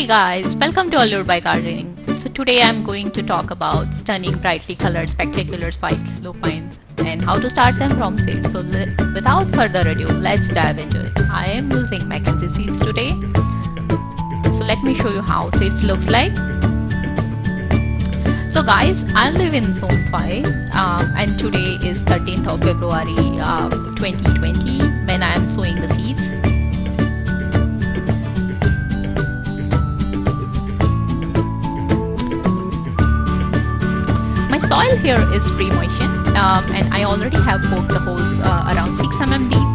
Hey guys, welcome to Allured by Gardening. So today I'm going to talk about stunning brightly colored spectacular spikes lupines and how to start them from seeds. So without further ado, let's dive into it. I am using Mackenzie seeds today. So let me show you how seeds looks like. So guys, I live in Zone 5 and today is 13th of February 2020 when I am sowing the seeds. Soil here is pre-moistened and I already have poked the holes around 6 mm deep.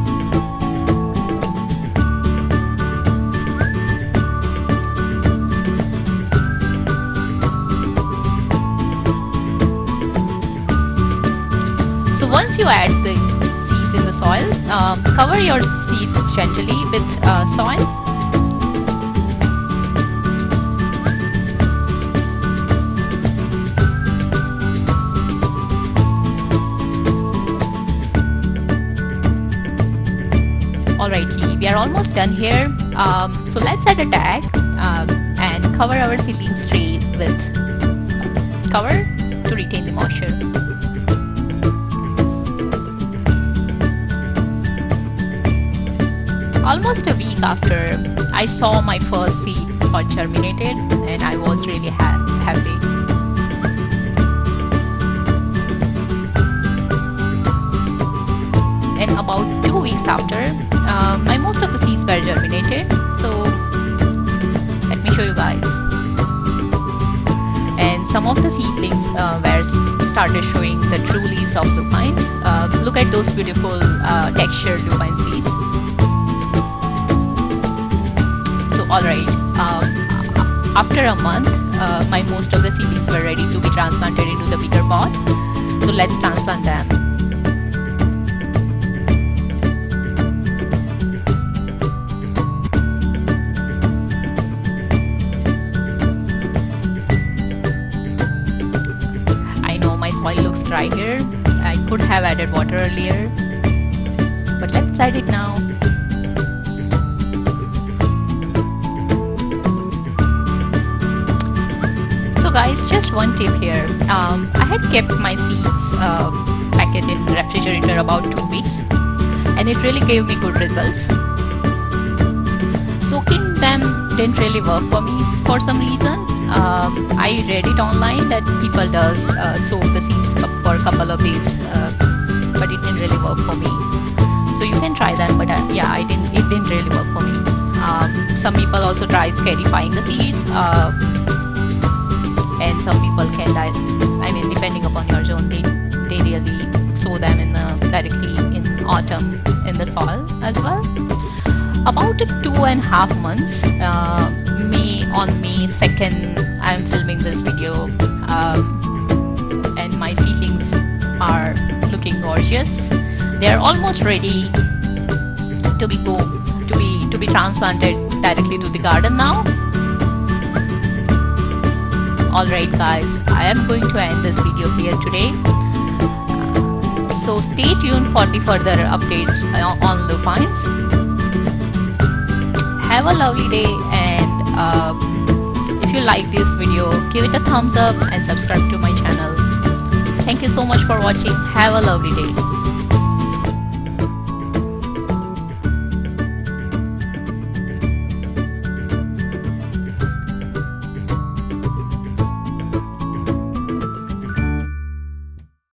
So once you add the seeds in the soil, cover your seeds gently with soil. Alrighty, we are almost done here. So let's add a tag and cover our seedling tray with cover to retain the moisture. Almost a week after, I saw my first seed got germinated and I was really happy. And about 2 weeks after, most of the seeds were germinated. So let me show you guys. And some of the seedlings were started showing the true leaves of lupines. Look at those beautiful textured lupine seeds. So alright, after a month, most of the seedlings were ready to be transplanted into the bigger pot. So let's transplant them. Soil looks dry here. I could have added water earlier, but let's add it now. So guys, just one tip here. I had kept my seeds packet in refrigerator about 2 weeks and it really gave me good results. Soaking them didn't really work for me for some reason. I read it online that people does soak the seeds for a couple of days, but it didn't really work for me. So you can try that, but yeah, it didn't really work for me. Some people also try scarifying the seeds, and some people can, depending upon your zone, they really sow them directly in autumn in the soil as well. About 2.5 months, on May 2nd, I'm filming this video, and my seedlings are looking gorgeous. They are almost ready to be transplanted directly to the garden now. Alright guys, I am going to end this video here today. So stay tuned for the further updates on lupines. Have a lovely day, and if you like this video, give it a thumbs up and subscribe to my channel. Thank you so much for watching. Have a lovely day.